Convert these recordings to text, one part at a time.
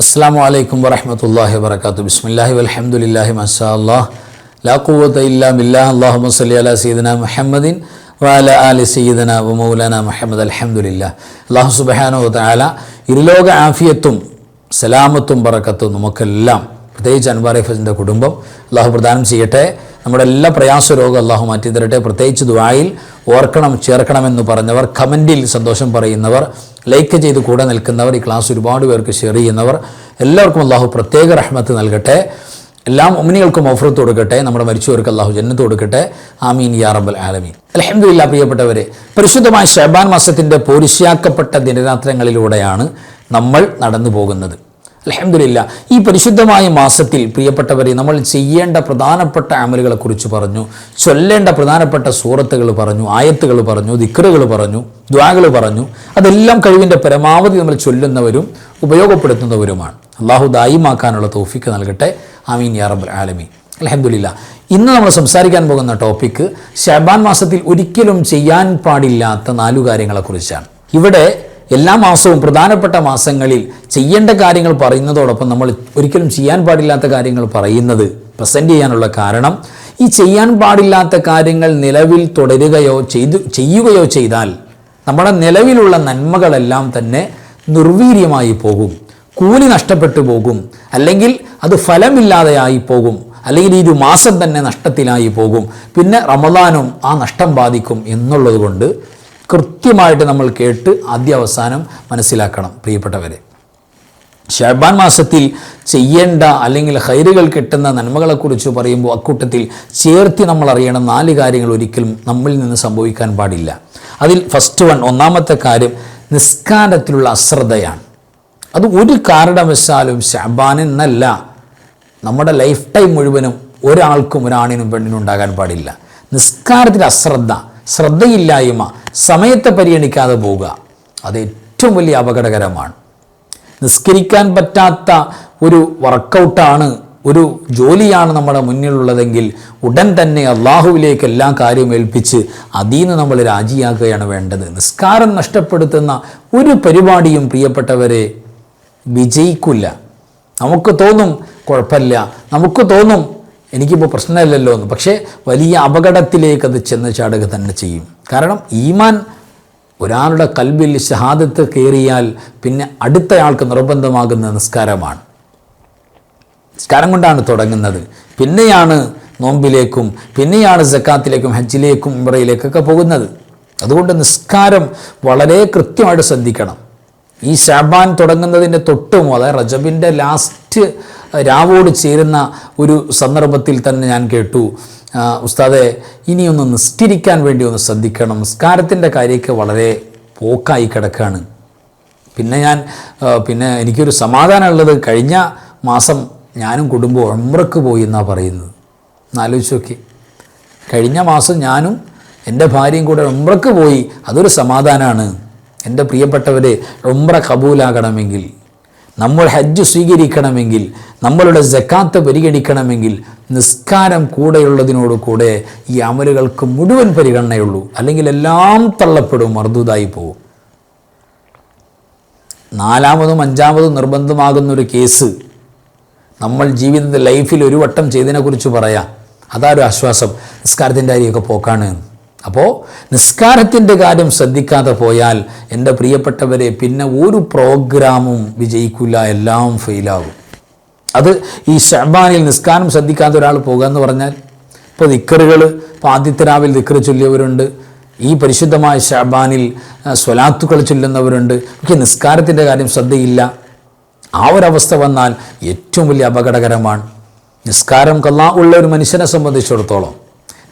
അസ്സലാമു അലൈക്കും വറഹ്മത്തുള്ളാഹി വബറകാതുഹു. ബിസ്മില്ലാഹി വൽഹംദുലില്ലാഹി മാഷാ അല്ലാഹ് ലാ ഖുവത ഇല്ലാ ബില്ലാഹ്. അല്ലാഹുമ്മ സ്വല്ലി അലാ സയ്യിദിനാ മുഹമ്മദിൻ വഅലാ ആലി സയ്യിദിനാ വമൗലാനാ മുഹമ്മദ്. അൽഹംദുലില്ലാഹ്. അല്ലാഹു സുബ്ഹാനഹു വ തആല ഇരുലോക ആഫിയത്തും സലാമത്തും ബറക്കത്തും നമുക്കെല്ലാം, പ്രത്യേകിച്ച് അൻവാർ ഹഫീസിൻ്റെ കുടുംബം അല്ലാഹു പ്രദാനം ചെയ്യട്ടെ. നമ്മുടെ എല്ലാ പ്രയാസ രോഗം അല്ലാഹു മാറ്റി തരട്ടെ. പ്രത്യേകിച്ച് ദുആയിൽ ഓർക്കണം ചേർക്കണമെന്ന് പറഞ്ഞവർ, കമൻറ്റിൽ സന്തോഷം പറയുന്നവർ, ലൈക്ക് ചെയ്ത് കൂടെ നിൽക്കുന്നവർ, ഈ ക്ലാസ് ഒരുപാട് പേർക്ക് ഷെയർ ചെയ്യുന്നവർ, എല്ലാവർക്കും അല്ലാഹു പ്രത്യേക റഹ്മത്ത് നൽകട്ടെ. എല്ലാ മുഅ്മിനീങ്ങൾക്കും മഗ്ഫിറത്ത് കൊടുക്കട്ടെ. നമ്മുടെ മരിച്ചവർക്ക് അല്ലാഹു ജന്നത്ത് കൊടുക്കട്ടെ. ആമീൻ യാ റബ്ബൽ ആലമീൻ. അൽഹംദുലില്ലാഹ്. പ്രിയപ്പെട്ടവരെ, പരിശുദ്ധമായ ശഅബാൻ മാസത്തിൻ്റെ പോരിശാക്കപ്പെട്ട ദിനരാത്രങ്ങളിലൂടെയാണ് നമ്മൾ നടന്നു പോകുന്നത്. അൽഹംദുലില്ലാഹ്. ഈ പരിശുദ്ധമായ മാസത്തിൽ പ്രിയപ്പെട്ടവരെ, നമ്മൾ ചെയ്യേണ്ട പ്രധാനപ്പെട്ട അമലുകളെക്കുറിച്ച് പറഞ്ഞു, ചൊല്ലേണ്ട പ്രധാനപ്പെട്ട സൂറത്തുകൾ പറഞ്ഞു, ആയത്തുകൾ പറഞ്ഞു, ദിക്റുകൾ പറഞ്ഞു, ദുആകൾ പറഞ്ഞു. അതെല്ലാം കഴിവിൻ്റെ പരമാവധി നമ്മൾ ചൊല്ലുന്നവരും ഉപയോഗപ്പെടുത്തുന്നവരുമാണ്. അല്ലാഹു ദായിമാക്കാനുള്ള തൗഫീഖ് നൽകട്ടെ. ആമീൻ യാ റബ്ബൽ ആലമീൻ. അൽഹംദുലില്ലാഹ്. ഇന്ന് നമ്മൾ സംസാരിക്കാൻ പോകുന്ന ടോപ്പിക്ക് ശഅബാൻ മാസത്തിൽ ഒരിക്കലും ചെയ്യാൻ പാടില്ലാത്ത 4 കാര്യങ്ങളെക്കുറിച്ചാണ്. ഇവിടെ എല്ലാ മാസവും പ്രധാനപ്പെട്ട മാസങ്ങളിൽ ചെയ്യേണ്ട കാര്യങ്ങൾ പറയുന്നതോടൊപ്പം നമ്മൾ ഒരിക്കലും ചെയ്യാൻ പാടില്ലാത്ത കാര്യങ്ങൾ പറയുന്നത് പ്രസൻറ്റ് ചെയ്യാനുള്ള കാരണം, ഈ ചെയ്യാൻ പാടില്ലാത്ത കാര്യങ്ങൾ നിലവിൽ തുടരുകയോ ചെയ്യുകയോ ചെയ്താൽ നമ്മുടെ നിലവിലുള്ള നന്മകളെല്ലാം തന്നെ നിർവീര്യമായി പോകും, കൂലി നഷ്ടപ്പെട്ടു പോകും, അല്ലെങ്കിൽ അത് ഫലമില്ലാതെയായി പോകും, അല്ലെങ്കിൽ ഈ ഒരു മാസം തന്നെ നഷ്ടത്തിലായി പോകും, പിന്നെ റമദാനും ആ നഷ്ടം ബാധിക്കും എന്നുള്ളത് കൊണ്ട് കൃത്യമായിട്ട് നമ്മൾ കേട്ട് ആദ്യ അവസാനം മനസ്സിലാക്കണം. പ്രിയപ്പെട്ടവരെ, ശഅബാൻ മാസത്തിൽ ചെയ്യേണ്ട അല്ലെങ്കിൽ ഖൈറുകൾ കിട്ടുന്ന നന്മകളെക്കുറിച്ച് പറയുമ്പോൾ അക്കൂട്ടത്തിൽ ചേർത്തി നമ്മൾ അറിയണം 4 കാര്യങ്ങൾ ഒരിക്കലും നമ്മളിൽ നിന്ന് സംഭവിക്കാൻ പാടില്ല. അതിൽ ഒന്നാമത്തെ കാര്യം നിസ്കാരത്തിലുള്ള അശ്രദ്ധയാണ്. അത് ഒരു കാരണവശാലും ശഅബാനെന്നല്ല, നമ്മുടെ ലൈഫ് ടൈം മുഴുവനും ഒരാൾക്കും, ഒരാണിനും പെണ്ണിനും ഉണ്ടാകാൻ പാടില്ല. നിസ്കാരത്തിൽ അശ്രദ്ധ, ശ്രദ്ധയില്ലായ്മ, സമയത്തെ പരിഗണിക്കാതെ പോവുക, അത് ഏറ്റവും വലിയ അപകടകരമാണ്. നിസ്കരിക്കാൻ പറ്റാത്ത ഒരു വർക്കൗട്ടാണ്, ഒരു ജോലിയാണ് നമ്മുടെ മുന്നിലുള്ളതെങ്കിൽ ഉടൻ തന്നെ അള്ളാഹുവിലേക്ക് എല്ലാ കാര്യവും ഏൽപ്പിച്ച് അതിൽ നിന്ന് നമ്മൾ രാജിയാക്കുകയാണ് വേണ്ടത്. നിസ്കാരം നഷ്ടപ്പെടുത്തുന്ന ഒരു പരിപാടിയും പ്രിയപ്പെട്ടവരെ വിജയിക്കില്ല. നമുക്ക് തോന്നും കുഴപ്പമില്ല, നമുക്ക് തോന്നും എനിക്കിപ്പോൾ പ്രശ്നമില്ലല്ലോ എന്ന്, പക്ഷേ വലിയ അപകടത്തിലേക്ക് അത് ചെന്ന് ചാടുക തന്നെ ചെയ്യും. കാരണം ഈമാൻ ഒരാളുടെ കൽബിൽ ഷഹാദത്ത് കയറിയാൽ പിന്നെ അടുത്തയാൾക്ക് നിർബന്ധമാകുന്ന നിസ്കാരമാണ്. നിസ്കാരം കൊണ്ടാണ് തുടങ്ങുന്നത്, പിന്നെയാണ് നോമ്പിലേക്കും, പിന്നെയാണ് സക്കാത്തിലേക്കും, ഹജ്ജിലേക്കും, ഉംറയിലേക്കൊക്കെ പോകുന്നത്. അതുകൊണ്ട് നിസ്കാരം വളരെ കൃത്യമായിട്ട് ശ്രദ്ധിക്കണം. ഈ ശഅബാൻ തുടങ്ങുന്നതിൻ്റെ തൊട്ടും, അതായത് റജബിൻ്റെ ലാസ്റ്റ് രാവോട് ചേരുന്ന ഒരു സന്ദർഭത്തിൽ തന്നെ ഞാൻ കേട്ടു, ഉസ്താദെ ഇനിയൊന്ന് നിസ്കരിക്കാൻ വേണ്ടി ഒന്ന് ശ്രദ്ധിക്കണം, നിസ്കാരത്തിൻ്റെ കാര്യമൊക്കെ വളരെ പോക്കായി കിടക്കുകയാണ്. പിന്നെ എനിക്കൊരു സമാധാനമുള്ളത്, കഴിഞ്ഞ മാസം ഞാനും കുടുംബം ഉംറക്ക് പോയി എന്നാണ് പറയുന്നത്. എന്നാലോചിച്ച് നോക്കി, കഴിഞ്ഞ മാസം ഞാനും എൻ്റെ ഭാര്യയും കൂടെ ഉംറക്ക് പോയി, അതൊരു സമാധാനമാണ്. എൻ്റെ പ്രിയപ്പെട്ടവരെ, ഉംറ കബൂലാകണമെങ്കിൽ, നമ്മൾ ഹജ്ജ് സ്വീകരിക്കണമെങ്കിൽ, നമ്മളുടെ സക്കാത്ത് പരിഗണിക്കണമെങ്കിൽ നിസ്കാരം കൂടെയുള്ളതിനോട് കൂടെ ഈ അമലുകൾക്ക് മുഴുവൻ പരിഗണനയുള്ളൂ. അല്ലെങ്കിൽ എല്ലാം തള്ളപ്പെടും, മർദൂദായി പോകും. 4-മതും 5-മതും നിർബന്ധമാകുന്നൊരു കേസ് നമ്മൾ ജീവിതത്തിൽ ലൈഫിൽ ഒരു വട്ടം ചെയ്തതിനെക്കുറിച്ച് പറയാം, അതൊരു ആശ്വാസം. നിസ്കാരത്തിൻ്റെ കാര്യമൊക്കെ പോക്കാണ്. അപ്പോൾ നിസ്കാരത്തിൻ്റെ കാര്യം ശ്രദ്ധിക്കാതെ പോയാൽ എൻ്റെ പ്രിയപ്പെട്ടവരെ പിന്നെ ഒരു പ്രോഗ്രാമും വിജയിക്കില്ല, എല്ലാം ഫെയിലാകും. അത് ഈ ശഅബാനിൽ നിസ്കാരം ശ്രദ്ധിക്കാത്ത ഒരാൾ പോകുക എന്ന് പറഞ്ഞാൽ, ഇപ്പോൾ ദിക്റുകൾ, ഇപ്പോൾ ആദ്യത്തെ രാവിൽ ദിക്റ് ചൊല്ലിയവരുണ്ട്, ഈ പരിശുദ്ധമായ ശഅബാനിൽ സ്വലാത്തുകൾ ചൊല്ലുന്നവരുണ്ട്, പക്ഷേ നിസ്കാരത്തിൻ്റെ കാര്യം ശ്രദ്ധയില്ല. ആ ഒരവസ്ഥ വന്നാൽ ഏറ്റവും വലിയ അപകടകരമാണ്. നിസ്കാരം ഖളാ ഉള്ള ഒരു മനുഷ്യനെ സംബന്ധിച്ചിടത്തോളം,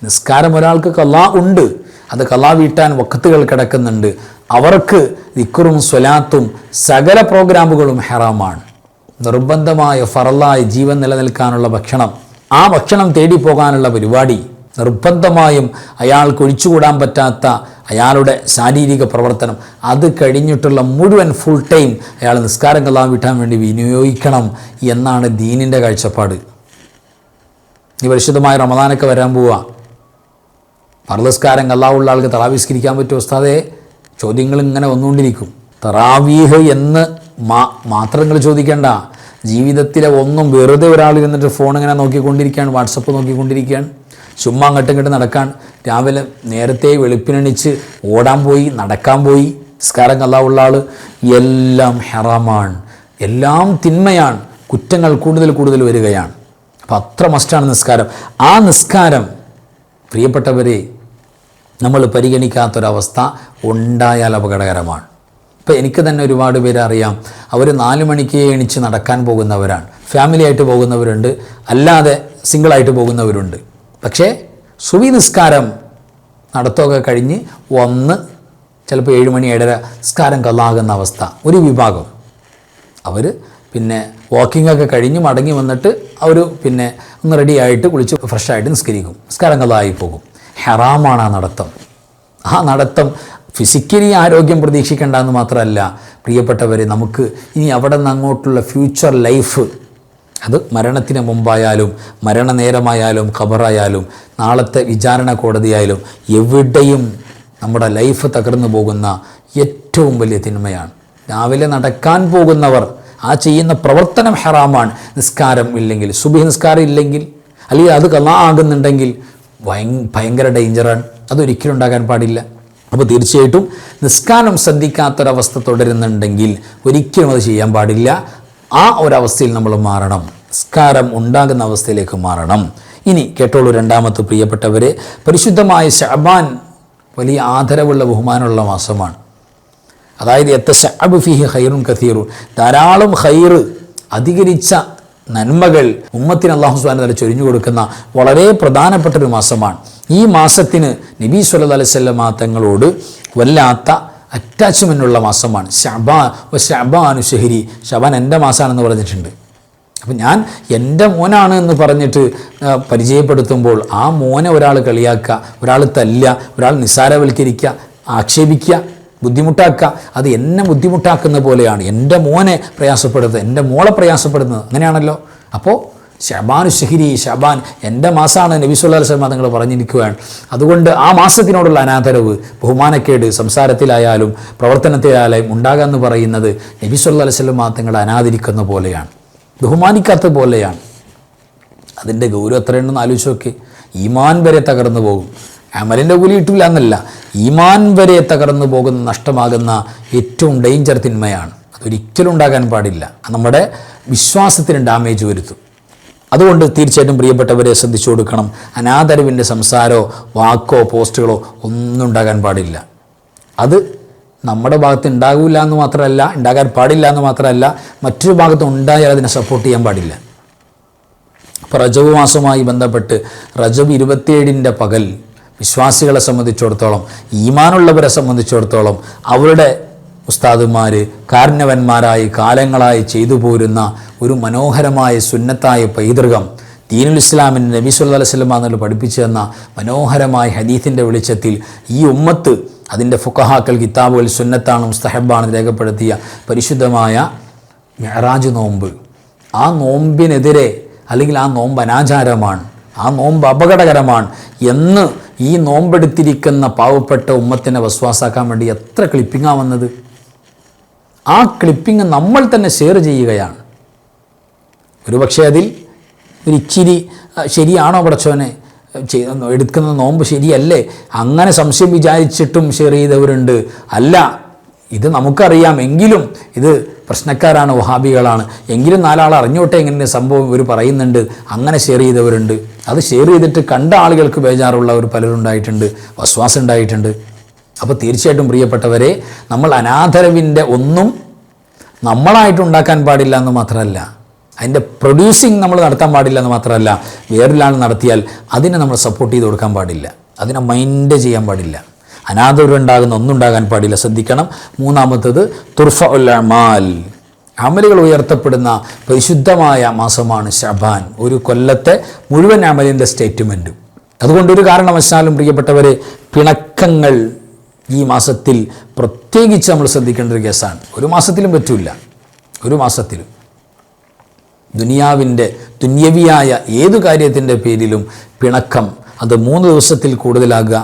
നിസ്കാരം ഒരാൾക്ക് ഖളാ ഉണ്ട്, അത് ഖളാ വീട്ടാൻ വഖത്തുകൾ കിടക്കുന്നുണ്ട്, അവർക്ക് ദിക്റും സ്വലാത്തും സകല പ്രോഗ്രാമുകളും ഹറാമാണ്. നിർബന്ധമായ ഫറലായ ജീവൻ നിലനിൽക്കാനുള്ള ഭക്ഷണം, ആ ഭക്ഷണം തേടി പോകാനുള്ള പരിപാടി, നിർബന്ധമായും അയാൾക്ക് ഒഴിച്ചുകൂടാൻ പറ്റാത്ത അയാളുടെ ശാരീരിക പ്രവർത്തനം, അത് കഴിഞ്ഞിട്ടുള്ള മുഴുവൻ ഫുൾ ടൈം അയാൾ നിസ്കാരം ഖളാ വീട്ടാൻ വേണ്ടി വിനിയോഗിക്കണം എന്നാണ് ദീനിൻ്റെ കാഴ്ചപ്പാട്. ഈ പരിശുദ്ധമായ റമദാനൊക്കെ വരാൻ പോവുക, ഫർള് അല്ലാഹുള്ള ആൾക്ക് തറാവീഹ് നിസ്കരിക്കാൻ പറ്റുമോ ഉസ്താദേ? ചോദ്യങ്ങൾ ഇങ്ങനെ വന്നുകൊണ്ടിരിക്കും. തറാവീഹ് എന്ന് മാത്രം നിങ്ങൾ ചോദിക്കേണ്ട, ജീവിതത്തിലെ ഒന്നും വെറുതെ ഒരാൾ ഇരുന്നിട്ട് ഫോൺ ഇങ്ങനെ നോക്കിക്കൊണ്ടിരിക്കുകയാണ്, വാട്സപ്പ് നോക്കിക്കൊണ്ടിരിക്കുകയാണ്, ചുമ്മാ അങ്ങോട്ടും ഇങ്ങോട്ടും നടക്കാൻ. രാവിലെ നേരത്തെ വെളുപ്പിനെണിച്ച് ഓടാൻ പോയി, നടക്കാൻ പോയി, നിസ്കാരം കള്ളാവുള്ള ആൾ, എല്ലാം ഹറാമാണ്, എല്ലാം തിന്മയാണ്, കുറ്റങ്ങൾ കൂടുതൽ കൂടുതൽ വരികയാണ്. അപ്പം അത്ര മസ്റ്റാണ് നിസ്കാരം. ആ നിസ്കാരം പ്രിയപ്പെട്ടവരെ നമ്മൾ പരിഗണിക്കാത്തൊരവസ്ഥ ഉണ്ടായാൽ അപകടകരമാണ്. ഇപ്പോൾ എനിക്ക് തന്നെ ഒരുപാട് പേരെ അറിയാം, അവർ 4 മണിക്ക് എണിച്ച് നടക്കാൻ പോകുന്നവരാണ്, ഫാമിലി ആയിട്ട് പോകുന്നവരുണ്ട്, അല്ലാതെ സിംഗിളായിട്ട് പോകുന്നവരുണ്ട്. പക്ഷേ സുബഹി നിസ്കാരം നടത്തമൊക്കെ കഴിഞ്ഞ് വന്ന് ചിലപ്പോൾ 7 മണി 7:30 നിസ്കാരം കള്ളാകുന്ന അവസ്ഥ. ഒരു വിഭാഗം അവർ പിന്നെ വാക്കിംഗ് ഒക്കെ കഴിഞ്ഞ് മടങ്ങി വന്നിട്ട് അവർ പിന്നെ ഒന്ന് റെഡിയായിട്ട് കുളിച്ച് ഫ്രഷായിട്ട് നിസ്കരിക്കും, നിസ്കാരം കള്ളായി പോകും. ഹറാമാണ് ആ നടത്തം. ആ നടത്തം ഫിസിക്കലി ആരോഗ്യം പ്രതീക്ഷിക്കേണ്ട എന്ന് മാത്രമല്ല പ്രിയപ്പെട്ടവർ, നമുക്ക് ഇനി അവിടെ നിന്ന് അങ്ങോട്ടുള്ള ഫ്യൂച്ചർ ലൈഫ്, അത് മരണത്തിന് മുമ്പായാലും മരണനേരമായാലും ഖബറായാലും നാളത്തെ വിചാരണ കോടതിയായാലും എവിടെയും നമ്മുടെ ലൈഫ് തകർന്നു പോകുന്ന ഏറ്റവും വലിയ തിന്മയാണ്. രാവിലെ നടക്കാൻ പോകുന്നവർ ആ ചെയ്യുന്ന പ്രവർത്തനം ഹറാമാണ്. നിസ്കാരം ഇല്ലെങ്കിൽ, സുബഹി നിസ്കാരം ഇല്ലെങ്കിൽ, അല്ലെങ്കിൽ അത് ഖളാ ആകുന്നുണ്ടെങ്കിൽ ഭയങ്കര ഡേഞ്ചറാണ്. അതൊരിക്കലും ഉണ്ടാകാൻ പാടില്ല. അപ്പോൾ തീർച്ചയായിട്ടും നിസ്കാരം ശ്രദ്ധിക്കാത്തൊരവസ്ഥ തുടരുന്നുണ്ടെങ്കിൽ ഒരിക്കലും അത് ചെയ്യാൻ പാടില്ല. ആ ഒരവസ്ഥയിൽ നമ്മൾ മാറണം, നിസ്കാരം ഉണ്ടാകുന്ന അവസ്ഥയിലേക്ക് മാറണം. ഇനി കേട്ടോളൂ, രണ്ടാമത്തെ പ്രിയപ്പെട്ടവരെ, പരിശുദ്ധമായ ശഅബാൻ വലിയ ആദരവുള്ള ബഹുമാനമുള്ള മാസമാണ്. അതായത് യതശഅബു ഫീഹി ഖൈറുൻ കസീറുൻ, ധാരാളം ഖൈർ, അധികരിച്ച നന്മകൾ ഉമ്മത്തിന് അല്ലാഹു സുബ്ഹാനഹു വ തആല ചൊരിഞ്ഞു കൊടുക്കുന്ന വളരെ പ്രധാനപ്പെട്ട ഒരു മാസമാണ്. ഈ മാസത്തിന് നബി സല്ലല്ലാഹു അലൈഹി വസല്ലം തങ്ങളോട് വല്ലാത്ത അറ്റാച്ച്മെൻ്റുള്ള മാസമാണ്. ശഅബാനു ശഹരി, ശഅബാൻ എൻ്റെ മാസമാണെന്ന് പറഞ്ഞിട്ടുണ്ട്. അപ്പം ഞാൻ എൻ്റെ മോനാണ് എന്ന് പറഞ്ഞിട്ട് പരിചയപ്പെടുത്തുമ്പോൾ ആ മോനെ ഒരാൾ കളിയാക്കുക, ഒരാൾ തല്ലുക, ഒരാൾ നിസ്സാരവൽക്കരിക്കുക, ആക്ഷേപിക്കുക, ബുദ്ധിമുട്ടാക്കുക, അത് എന്നെ ബുദ്ധിമുട്ടാക്കുന്ന പോലെയാണ്. എൻ്റെ മോനെ പ്രയാസപ്പെടുന്നത്, എൻ്റെ മോളെ പ്രയാസപ്പെടുന്നത്, അങ്ങനെയാണല്ലോ. അപ്പോൾ ശഅബാനു ശഹരി, ശഅബാൻ എൻ്റെ മാസമാണ് നബി സല്ലല്ലാഹു അലൈഹി വസല്ലം തങ്ങൾ പറഞ്ഞിരിക്കുകയാണ്. അതുകൊണ്ട് ആ മാസത്തിനോടുള്ള അനാദരവ്, ബഹുമാനക്കേട് സംസാരത്തിലായാലും പ്രവർത്തനത്തിലായാലും ഉണ്ടാകാമെന്ന് പറയുന്നത് നബി സല്ലല്ലാഹു അലൈഹി വസല്ലം തങ്ങളെ അനാദരിക്കുന്ന പോലെയാണ്, ബഹുമാനിക്കാത്ത പോലെയാണ്. അതിൻ്റെ ഗൗരവം എത്രയുണ്ടെന്ന് ആലോചിച്ച് നോക്കി. ഈമാൻ വരെ തകർന്നു പോകും. അമലിൻ്റെ കൂലി കിട്ടില്ല എന്നല്ല, ഈമാൻ വരെ തകർന്നു പോകുന്ന, നഷ്ടമാകുന്ന ഏറ്റവും ഡേഞ്ചർ തിന്മയാണ്. അതൊരിക്കലും ഉണ്ടാകാൻ പാടില്ല. നമ്മുടെ വിശ്വാസത്തിന് ഡാമേജ് വരുത്തും. അതുകൊണ്ട് തീർച്ചയായിട്ടും പ്രിയപ്പെട്ടവരെ ശ്രദ്ധിച്ചു കൊടുക്കണം. അനാദരവിൻ്റെ സംസാരമോ വാക്കോ പോസ്റ്റുകളോ ഒന്നും ഉണ്ടാകാൻ പാടില്ല. അത് നമ്മുടെ ഭാഗത്ത് ഉണ്ടാകില്ല എന്ന് മാത്രമല്ല, ഉണ്ടാകാൻ പാടില്ല എന്ന് മാത്രമല്ല, മറ്റൊരു ഭാഗത്ത് ഉണ്ടായാൽ അതിനെ സപ്പോർട്ട് ചെയ്യാൻ പാടില്ല. അപ്പോൾ റജബ് മാസവുമായി ബന്ധപ്പെട്ട് റജബ് 27 പകൽ വിശ്വാസികളെ സംബന്ധിച്ചിടത്തോളം, ഈമാനുള്ളവരെ സംബന്ധിച്ചിടത്തോളം, അവരുടെ ഉസ്താദുമാർ കാരണവന്മാരായി കാലങ്ങളായി ചെയ്തു പോരുന്ന ഒരു മനോഹരമായ സുന്നത്തായ പൈതൃകം, ദീനുൽ ഇസ്ലാമിൻ്റെ നബി സല്ലല്ലാഹു അലൈഹി വസല്ലം തങ്ങൾ പഠിപ്പിച്ചു തന്ന മനോഹരമായ ഹദീസിൻ്റെ വെളിച്ചത്തിൽ ഈ ഉമ്മത്ത് അതിൻ്റെ ഫുഖഹാക്കൾ കിതാബുകൾ സുന്നത്താണ് മുസ്തഹബാണ് രേഖപ്പെടുത്തിയ പരിശുദ്ധമായ മിഅ്റാജ് നോമ്പ്, ആ നോമ്പിനെതിരെ, അല്ലെങ്കിൽ ആ നോമ്പ് അനാചാരമാണ്, ആ നോമ്പ് അപകടകരമാണ് എന്ന് ഈ നോമ്പെടുത്തിരിക്കുന്ന പാവപ്പെട്ട ഉമ്മത്തിനെ വസ്വാസാക്കാൻ വേണ്ടി എത്ര ക്ലിപ്പിങ്ങാണ് വന്നത്. ആ ക്ലിപ്പിങ് നമ്മൾ തന്നെ ഷെയർ ചെയ്യുകയാണ്. ഒരുപക്ഷെ അതിൽ ഒരു ഇച്ചിരി ശരിയാണോ പടച്ചോനെ എടുക്കുന്ന നോമ്പ് ശരിയല്ലേ, അങ്ങനെ സംശയം വിചാരിച്ചിട്ടും ഷെയർ ചെയ്തവരുണ്ട്. അല്ല, ഇത് നമുക്കറിയാം, എങ്കിലും ഇത് പ്രശ്നക്കാരാണ്, വഹാബികളാണ്, എങ്കിലും 4 ആൾ അറിഞ്ഞോട്ടെ ഇങ്ങനെ സംഭവം ഇവർ പറയുന്നുണ്ട്, അങ്ങനെ ഷെയർ ചെയ്തവരുണ്ട്. അത് ഷെയർ ചെയ്തിട്ട് കണ്ട ആളുകൾക്ക് ബേജാറുള്ളവർ പലരുണ്ടായിട്ടുണ്ട്, വസ്വാസം ഉണ്ടായിട്ടുണ്ട്. അപ്പോൾ തീർച്ചയായിട്ടും പ്രിയപ്പെട്ടവരെ, നമ്മൾ അനാദരവിൻ്റെ ഒന്നും നമ്മളായിട്ടുണ്ടാക്കാൻ പാടില്ല എന്ന് മാത്രമല്ല, അതിൻ്റെ പ്രൊഡ്യൂസിങ് നമ്മൾ നടത്താൻ പാടില്ല എന്ന് മാത്രമല്ല, വേറൊരാൾ നടത്തിയാൽ അതിനെ നമ്മൾ സപ്പോർട്ട് ചെയ്ത് കൊടുക്കാൻ പാടില്ല, അതിനെ മൈൻഡ് ചെയ്യാൻ പാടില്ല. അനാദരവുണ്ടാകുന്ന ഒന്നുണ്ടാകാൻ പാടില്ല, ശ്രദ്ധിക്കണം. മൂന്നാമത്തത് തുർഫഉൽ അമാൽ, അമലുകൾ ഉയർത്തപ്പെടുന്ന പരിശുദ്ധമായ മാസമാണ് ശഅബാൻ, ഒരു കൊല്ലത്തെ മുഴുവൻ അമലിൻ്റെ സ്റ്റേറ്റ്മെൻറ്റും. അതുകൊണ്ടൊരു കാരണവശാലും പ്രിയപ്പെട്ടവരെ, പിണക്കങ്ങൾ ഈ മാസത്തിൽ പ്രത്യേകിച്ച് നമ്മൾ ശ്രദ്ധിക്കേണ്ട ഒരു കേസാണ്. ഒരു മാസത്തിലും പറ്റില്ല, ഒരു മാസത്തിലും ദുനിയവിയായ ഏതു കാര്യത്തിൻ്റെ പേരിലും പിണക്കം, അത് 3 ദിവസത്തിൽ കൂടുതലാകുക,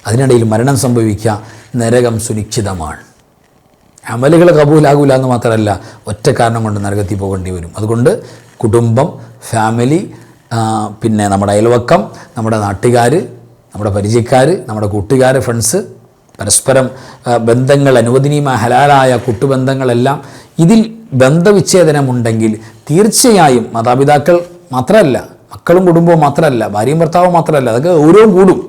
അതിനിടയിൽ മരണം സംഭവിക്കുക, നരകം സുനിശ്ചിതമാണ്. അമലുകൾ കബൂലാകൂല എന്ന് മാത്രമല്ല, ഒറ്റ കാരണം കൊണ്ട് നരകത്തിൽ പോകേണ്ടി വരും. അതുകൊണ്ട് കുടുംബം, ഫാമിലി, പിന്നെ നമ്മുടെ അയൽവക്കം, നമ്മുടെ നാട്ടുകാർ, നമ്മുടെ പരിചയക്കാർ, നമ്മുടെ കൂട്ടുകാർ, ഫ്രണ്ട്സ്, പരസ്പരം ബന്ധങ്ങൾ, അനുവദനീയമായ ഹലാലായ കൂട്ടുബന്ധങ്ങളെല്ലാം ഇതിൽ ബന്ധവിച്ഛേദനമുണ്ടെങ്കിൽ തീർച്ചയായും മാതാപിതാക്കൾ മാത്രമല്ല, മക്കളും കുടുംബവും മാത്രമല്ല, ഭാര്യയും ഭർത്താവും മാത്രമല്ല, അതൊക്കെ ഓരോ കൂടും.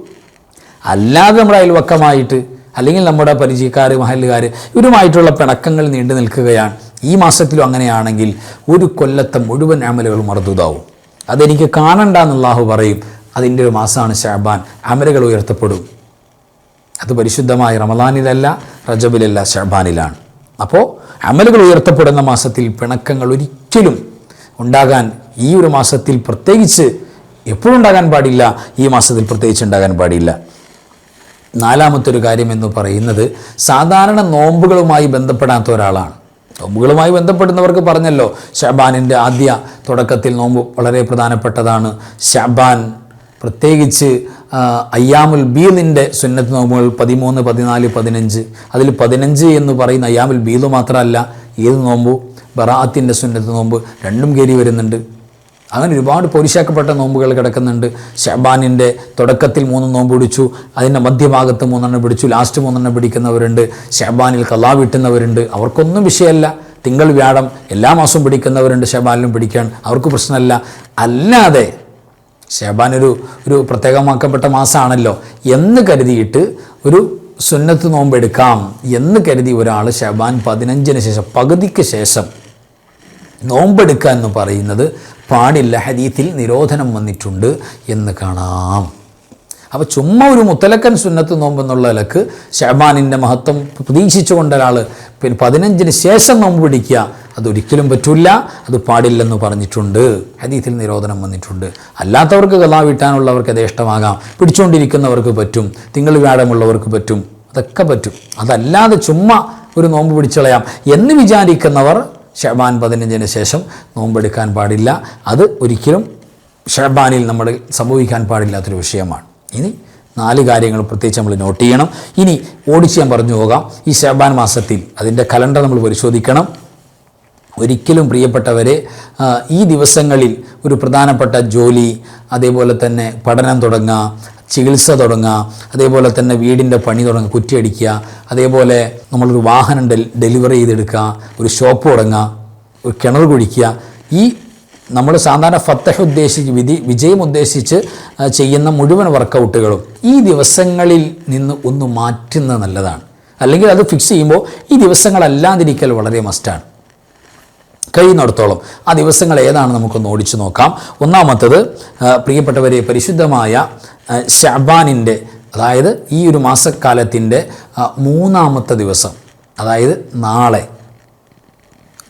അല്ലാതെ നമ്മുടെ അയൽവക്കമായിട്ട് അല്ലെങ്കിൽ നമ്മുടെ പരിചയക്കാർ, മഹല്ലുകാർ, ഇവരുമായിട്ടുള്ള പിണക്കങ്ങൾ നീണ്ടു നിൽക്കുകയാണ്. ഈ മാസത്തിലും അങ്ങനെയാണെങ്കിൽ ഒരു കൊല്ലത്തെ മുഴുവൻ അമലുകളും മർദൂദാവും. അതെനിക്ക് കാണണ്ട എന്ന് അല്ലാഹു പറയും. അതിൻ്റെ ഒരു മാസമാണ് ശഅബാൻ. അമലുകൾ ഉയർത്തപ്പെടും. അത് പരിശുദ്ധമായ റമദാനിലല്ല, റജബിലല്ല, ശഅബാനിലാണ്. അപ്പോൾ അമലുകൾ ഉയർത്തപ്പെടുന്ന മാസത്തിൽ പിണക്കങ്ങൾ ഒരിക്കലും ഉണ്ടാകാൻ ഈ ഒരു മാസത്തിൽ പ്രത്യേകിച്ച് എപ്പോഴും ഉണ്ടാകാൻ പാടില്ല, ഈ മാസത്തിൽ പ്രത്യേകിച്ച് ഉണ്ടാകാൻ പാടില്ല. നാലാമത്തെ ഒരു കാര്യം എന്ന് പറയുന്നത് സാധാരണ നോമ്പുകളുമായി ബന്ധപ്പെടാത്ത ഒരാളാണ്. നോമ്പുകളുമായി ബന്ധപ്പെടുന്നവർക്ക് പറഞ്ഞല്ലോ, ശഅബാനിൻ്റെ ആദ്യ തുടക്കത്തിൽ നോമ്പ് വളരെ പ്രധാനപ്പെട്ടതാണ്. ശഅബാൻ പ്രത്യേകിച്ച് അയ്യാമുൽ ബീദിൻ്റെ സുന്നത്ത് നോമ്പുകൾ 13, 14, 15. അതിൽ 15 എന്ന് പറയുന്ന അയ്യാമുൽ ബീദ് മാത്രമല്ല, ഏത് നോമ്പും ബറാഅത്തിൻ്റെ സുന്നത്ത് നോമ്പ് രണ്ടും കയറി വരുന്നുണ്ട്. അങ്ങനെ ഒരുപാട് പൊരിശാക്കപ്പെട്ട നോമ്പുകൾ കിടക്കുന്നുണ്ട്. ശഅബാനിൻ്റെ തുടക്കത്തിൽ 3 നോമ്പ് പിടിച്ചു, അതിൻ്റെ മധ്യഭാഗത്ത് 3 പിടിച്ചു, ലാസ്റ്റ് 3 പിടിക്കുന്നവരുണ്ട്. ശഅബാനിൽ ഖളാ വീട്ടുന്നവരുണ്ട്, അവർക്കൊന്നും വിഷയമല്ല. തിങ്കൾ വ്യാഴം എല്ലാ മാസവും പിടിക്കുന്നവരുണ്ട്, ശഅബാനിലും പിടിക്കാൻ അവർക്ക് പ്രശ്നമല്ല. അല്ലാതെ ശഅബാൻ ഒരു പ്രത്യേകമാക്കപ്പെട്ട മാസമാണല്ലോ എന്ന് കരുതിയിട്ട് ഒരു സുന്നത്ത് നോമ്പെടുക്കാം എന്ന് കരുതി ഒരാൾ ശഅബാൻ 15-ന് ശേഷം, പകുതിക്ക് ശേഷം നോമ്പെടുക്കുക എന്ന് പറയുന്നത് പാടില്ല. ഹദീത്തിൽ നിരോധനം വന്നിട്ടുണ്ട് എന്ന് കാണാം. അപ്പോൾ ചുമ്മാ ഒരു മുത്തലക്കൻ സുന്നത്ത് നോമ്പെന്നുള്ള നിലക്ക് ശഅബാനിൻ്റെ മഹത്വം പ്രതീക്ഷിച്ചുകൊണ്ട് ഒരാൾ പിന്നെ 15-ന് ശേഷം നോമ്പ് പിടിക്കുക, അതൊരിക്കലും പറ്റില്ല, അത് പാടില്ലെന്ന് പറഞ്ഞിട്ടുണ്ട്. ഹദീത്തിൽ നിരോധനം വന്നിട്ടുണ്ട്. അല്ലാത്തവർക്ക് ഖളാ വീട്ടാനുള്ളവർക്ക് അത് ഇഷ്ടമാകാം, പിടിച്ചുകൊണ്ടിരിക്കുന്നവർക്ക് പറ്റും, തിങ്കൾ വ്യാഴമുള്ളവർക്ക് പറ്റും, അതൊക്കെ പറ്റും. അതല്ലാതെ ചുമ്മാ ഒരു നോമ്പ് പിടിച്ചളയാം എന്ന് വിചാരിക്കുന്നവർ ശഅബാൻ 15-ന് ശേഷം നോമ്പെടുക്കാൻ പാടില്ല. അത് ഒരിക്കലും ശഅബാനിൽ നമ്മൾ സംഭവിക്കാൻ പാടില്ലാത്തൊരു വിഷയമാണ്. ഇനി 4 കാര്യങ്ങൾ പ്രത്യേകിച്ച് നമ്മൾ നോട്ട് ചെയ്യണം. ഇനി ഓടിച്ച് ഞാൻ പറഞ്ഞു പോകാം. ഈ ശഅബാൻ മാസത്തിൽ അതിൻ്റെ കലണ്ടർ നമ്മൾ പരിശോധിക്കണം. ഒരിക്കലും പ്രിയപ്പെട്ടവരെ, ഈ ദിവസങ്ങളിൽ ഒരു പ്രധാനപ്പെട്ട ജോലി, അതേപോലെ തന്നെ പഠനം തുടങ്ങുക, ചികിത്സ തുടങ്ങുക, അതേപോലെ തന്നെ വീടിൻ്റെ പണി തുടങ്ങുക, കുറ്റിയടിക്കുക, അതേപോലെ നമ്മളൊരു വാഹനം ഡെലിവറി ചെയ്തെടുക്കുക, ഒരു ഷോപ്പ് തുടങ്ങുക, ഒരു കിണർ കുഴിക്കുക, ഈ നമ്മൾ സാധാരണ ഫത്തഹ് ഉദ്ദേശിച്ച് വിജയം ഉദ്ദേശിച്ച് ചെയ്യുന്ന മുഴുവൻ വർക്കൗട്ടുകളും ഈ ദിവസങ്ങളിൽ നിന്ന് ഒന്ന് മാറ്റുന്നത് നല്ലതാണ്. അല്ലെങ്കിൽ അത് ഫിക്സ് ചെയ്യുമ്പോൾ ഈ ദിവസങ്ങളല്ലാതിരിക്കൽ വളരെ മസ്റ്റാണ്. കഴിയുന്നിടത്തോളം ആ ദിവസങ്ങൾ ഏതാണ് നമുക്കൊന്ന് ഓടിച്ചു നോക്കാം. ഒന്നാമത്തത് പ്രിയപ്പെട്ടവരെ, പരിശുദ്ധമായ ശഅബാനിൻ്റെ, അതായത് ഈ ഒരു മാസക്കാലത്തിൻ്റെ 3-ാമത്തെ ദിവസം, അതായത് നാളെ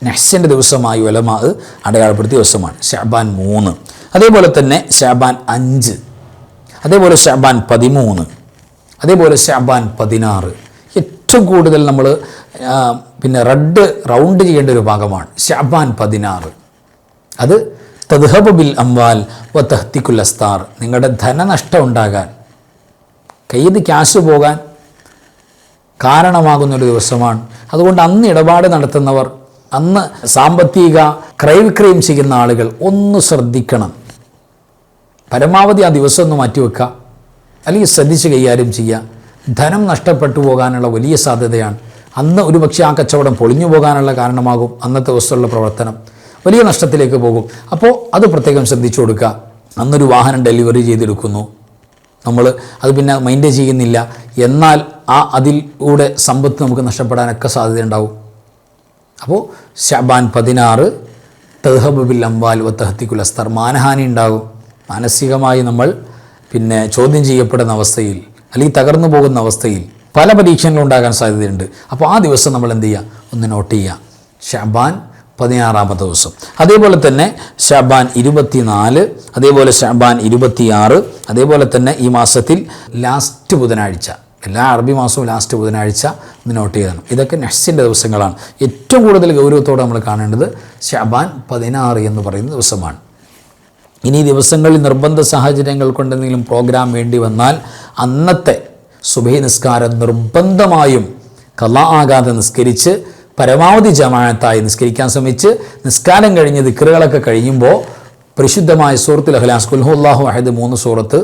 നഹ്സിൻ്റെ ദിവസമായി ഉലമാ അടയാളപ്പെടുത്തിയ ദിവസമാണ് ശഅബാൻ 3. അതേപോലെ തന്നെ ശഅബാൻ 5, അതേപോലെ ശഅബാൻ 13, അതേപോലെ ശഅബാൻ 16. ഏറ്റവും കൂടുതൽ നമ്മൾ പിന്നെ റൗണ്ട് ചെയ്യേണ്ട ഒരു ഭാഗമാണ് ശഅബാൻ 16. അത് തദ്ഹബു ബിൽ അംവാൽ വ തഹ്തികുൽ അസ്താർ, നിങ്ങളുടെ ധനനഷ്ടം ഉണ്ടാകാൻ, കയ്യിൽ ക്യാഷ് പോകാൻ കാരണമാകുന്നൊരു ദിവസമാണ്. അതുകൊണ്ട് അന്ന് ഇടപാട് നടത്തുന്നവർ, അന്ന് സാമ്പത്തിക ക്രയവിക്രയം ചെയ്യുന്ന ആളുകൾ ഒന്ന് ശ്രദ്ധിക്കണം. പരമാവധി ആ ദിവസം ഒന്ന് മാറ്റിവെക്കുക, അല്ലെങ്കിൽ ശ്രദ്ധിച്ച് കൈകാര്യം ചെയ്യുക. ധനം നഷ്ടപ്പെട്ടു പോകാനുള്ള വലിയ സാധ്യതയാണ്. അന്ന് ഒരു പക്ഷേ ആ കച്ചവടം പൊളിഞ്ഞു പോകാനുള്ള കാരണമാകും. അന്നത്തെ ദിവസമുള്ള പ്രവർത്തനം വലിയ നഷ്ടത്തിലേക്ക് പോകും. അപ്പോൾ അത് പ്രത്യേകം ശ്രദ്ധിച്ചു കൊടുക്കുക. അന്നൊരു വാഹനം ഡെലിവറി ചെയ്തെടുക്കുന്നു, നമ്മൾ അത് പിന്നെ മൈൻഡ് ചെയ്യുന്നില്ല, എന്നാൽ അതിലൂടെ സമ്പത്ത് നമുക്ക് നഷ്ടപ്പെടാനൊക്കെ സാധ്യതയുണ്ടാവും. അപ്പോൾ ശഅബാൻ 16 തദ്ഹബു ബിൽ അംവാൽ വ തഹ്തികുൽ അസ്താർ, മാനഹാനി ഉണ്ടാകും. മാനസികമായി നമ്മൾ പിന്നെ ചോദ്യം ചെയ്യപ്പെടുന്ന അവസ്ഥയിൽ, അല്ലെങ്കിൽ തകർന്നു പോകുന്ന അവസ്ഥയിൽ പല പരീക്ഷണങ്ങളും ഉണ്ടാകാൻ സാധ്യതയുണ്ട്. അപ്പോൾ ആ ദിവസം നമ്മൾ എന്ത് ചെയ്യുക, ഒന്ന് നോട്ട് ചെയ്യുക. ശഅബാൻ 16-ാമത്തെ ദിവസം. അതേപോലെ തന്നെ ശഅബാൻ 24, അതേപോലെ ശഅബാൻ 26, അതേപോലെ തന്നെ ഈ മാസത്തിൽ ലാസ്റ്റ് ബുധനാഴ്ച, എല്ലാ അറബി മാസവും ലാസ്റ്റ് ബുധനാഴ്ച ഒന്ന് നോട്ട് ചെയ്യണം. ഇതൊക്കെ നഹ്സിൻ്റെ ദിവസങ്ങളാണ്. ഏറ്റവും കൂടുതൽ ഗൗരവത്തോടെ നമ്മൾ കാണേണ്ടത് ശഅബാൻ 16 എന്ന് പറയുന്ന ദിവസമാണ്. ഇനി ദിവസങ്ങളിൽ നിർബന്ധ സാഹചര്യങ്ങൾ കൊണ്ട് എന്തെങ്കിലും പ്രോഗ്രാം വേണ്ടി വന്നാൽ അന്നത്തെ സുബഹി നിസ്കാരം നിർബന്ധമായും ഖളാ ആകാതെ നിസ്കരിച്ച് പരമാവധി ജമാഅത്തായി നിസ്കരിക്കാൻ ശ്രമിച്ച് നിസ്കാരം കഴിഞ്ഞ് ദിക്റുകളൊക്കെ കഴിയുമ്പോൾ പരിശുദ്ധമായ സൂറത്തുൽ ഇഖ്ലാസ് ഖുൽ ഹുവല്ലാഹു അഹദ് 3 സൂറത്ത്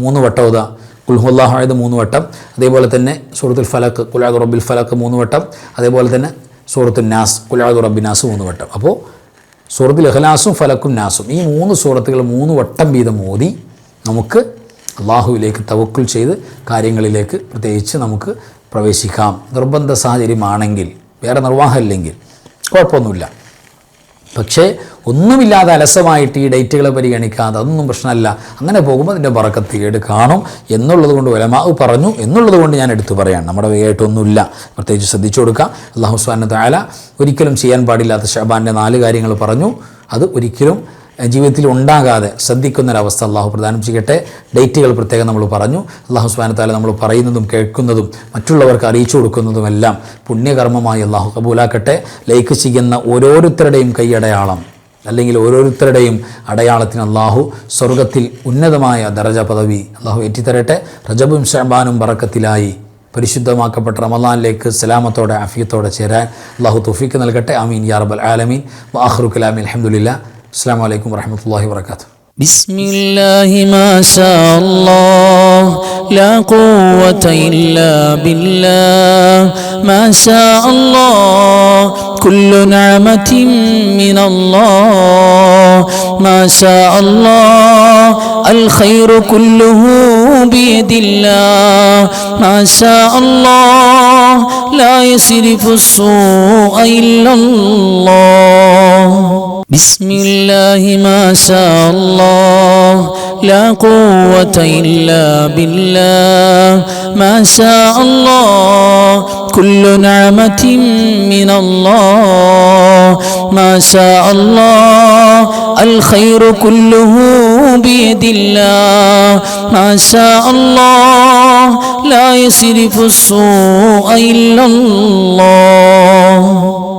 3 വട്ടം ഓതുക. ഖുൽ ഹുവല്ലാഹു അഹദ് 3 വട്ടം, അതേപോലെ തന്നെ സൂറത്തുൽ ഫലഖ് ഖുൽ അഊദു ബിറബ്ബിൽ ഫലഖ് 3 വട്ടം, അതേപോലെ തന്നെ സൂറത്തുൽ നാസ് ഖുൽ അഊദു ബിറബ്ബിൻ നാസ് 3 വട്ടം. അപ്പോൾ സൂറത്തുൽ ഇഖ്ലാസും ഫലക്കും നാസും ഈ 3 സൂറത്തുകൾ 3 വട്ടം വീതം ഓതി നമുക്ക് അള്ളാഹുവിലേക്ക് തവക്കുൽ ചെയ്ത് കാര്യങ്ങളിലേക്ക് പ്രത്യേകിച്ച് നമുക്ക് പ്രവേശിക്കാം. നിർബന്ധ സാഹചര്യമാണെങ്കിൽ, വേറെ നിർവാഹമില്ലെങ്കിൽ കുഴപ്പമൊന്നുമില്ല. പക്ഷേ ഒന്നുമില്ലാതെ അലസമായിട്ട് ഈ ഡേറ്റുകളെ പരിഗണിക്കാതെ അതൊന്നും പ്രശ്നമല്ല. അങ്ങനെ പോകുമ്പോൾ അതിൻ്റെ ബറക്കത്ത് കേട് കാണും എന്നുള്ളത് കൊണ്ട് ഉലമാവ് പറഞ്ഞു എന്നുള്ളത് കൊണ്ട് ഞാൻ എടുത്തു പറയാം. നമ്മുടെ വകയായിട്ടൊന്നുമില്ല, പ്രത്യേകിച്ച് ശ്രദ്ധിച്ചു കൊടുക്കുക. അല്ലാഹു സുബ്ഹാനഹു വ തആല ഒരിക്കലും ചെയ്യാൻ പാടില്ലാത്ത ശഅബാൻ്റെ 4 കാര്യങ്ങൾ പറഞ്ഞു. അത് ഒരിക്കലും ജീവിതത്തിൽ ഉണ്ടാകാതെ ശ്രദ്ധിക്കുന്നൊരവസ്ഥ അള്ളാഹു പ്രദാനം ചെയ്യട്ടെ. ഡേറ്റുകൾ പ്രത്യേകം നമ്മൾ പറഞ്ഞു. അള്ളാഹു സുബ്ഹാനഹു വ തആല നമ്മൾ പറയുന്നതും കേൾക്കുന്നതും മറ്റുള്ളവർക്ക് അറിയിച്ചു കൊടുക്കുന്നതുമെല്ലാം പുണ്യകർമ്മമായി അള്ളാഹു കബൂലാക്കട്ടെ. ലൈക്ക് ചെയ്യുന്ന ഓരോരുത്തരുടെയും കൈയടയാളം അല്ലെങ്കിൽ ഓരോരുത്തരുടെയും അടയാളത്തിന് അള്ളാഹു സ്വർഗത്തിൽ ഉന്നതമായ ദറജ പദവി അള്ളാഹു ഏറ്റിത്തരട്ടെ. റജബും ശഅബാനും ബറക്കത്തിലായി പരിശുദ്ധമാക്കപ്പെട്ട റമളാനിലേക്ക് സലാമത്തോടെ ആഫിയത്തോടെ ചേരാൻ അള്ളാഹു തൗഫീഖ് നൽകട്ടെ. ആമീൻ യാ റബ്ബൽ ആലമീൻ. വആഖിറു കലാമി അൽഹംദുലില്ലാഹ്. അസ്സലാമു അലൈക്കും വറഹ്മത്തുള്ളാഹി വബറകാതുഹു. ബിസ്മില്ലാഹി മാ ശാ അല്ലാഹ് ലാ ഖുവത ഇല്ലാ ബില്ലാഹ് മാ ശാ അല്ലാഹ് കുല്ലു നിഅമതിൻ മിനല്ലാഹ് മാ ശാ അല്ലാഹ് അൽ ഖൈറു കുല്ലുഹു ബിയദില്ലാഹ് മാ ശാ അല്ലാഹ് ലാ യസ്രിഫു സ്സൂഅ ഇല്ലല്ലാഹ്. ബിസ്മില്ലാഹി മാ ശാ അല്ലാഹ് ലാ ഖുവത ഇല്ലാ ബില്ലാഹ് മാ ശാ അല്ലാഹ് കുല്ലു നിഅമതിൻ മിനല്ലാഹ് മാ ശാ അല്ലാഹ് അൽ ഖൈറു കുല്ലുഹു ബിയദില്ലാഹ് മാ ശാ അല്ലാഹ് ലാ യസ്രിഫു സ്സൂഅ ഇല്ലല്ലാഹ്.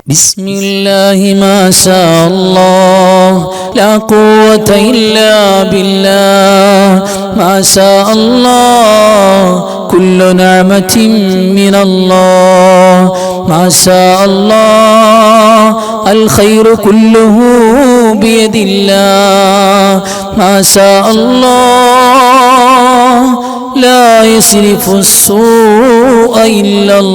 ബിസ്മില്ലാഹി മാ ശാ അല്ലാഹ് ലാ ഖുവത ഇല്ലാ ബില്ലാഹ് മാ ശാ അല്ലാഹ് കുല്ലു നിഅമതിൻ മിനല്ലാഹ് മാ ശാ അല്ലാഹ് അൽ ഖൈറു കുല്ലുഹു ബിയദില്ലാഹ് മാ ശാ അല്ലാഹ് ലാ യസ്രിഫു സ്സൂഅ ഇല്ലല്ലാഹ്.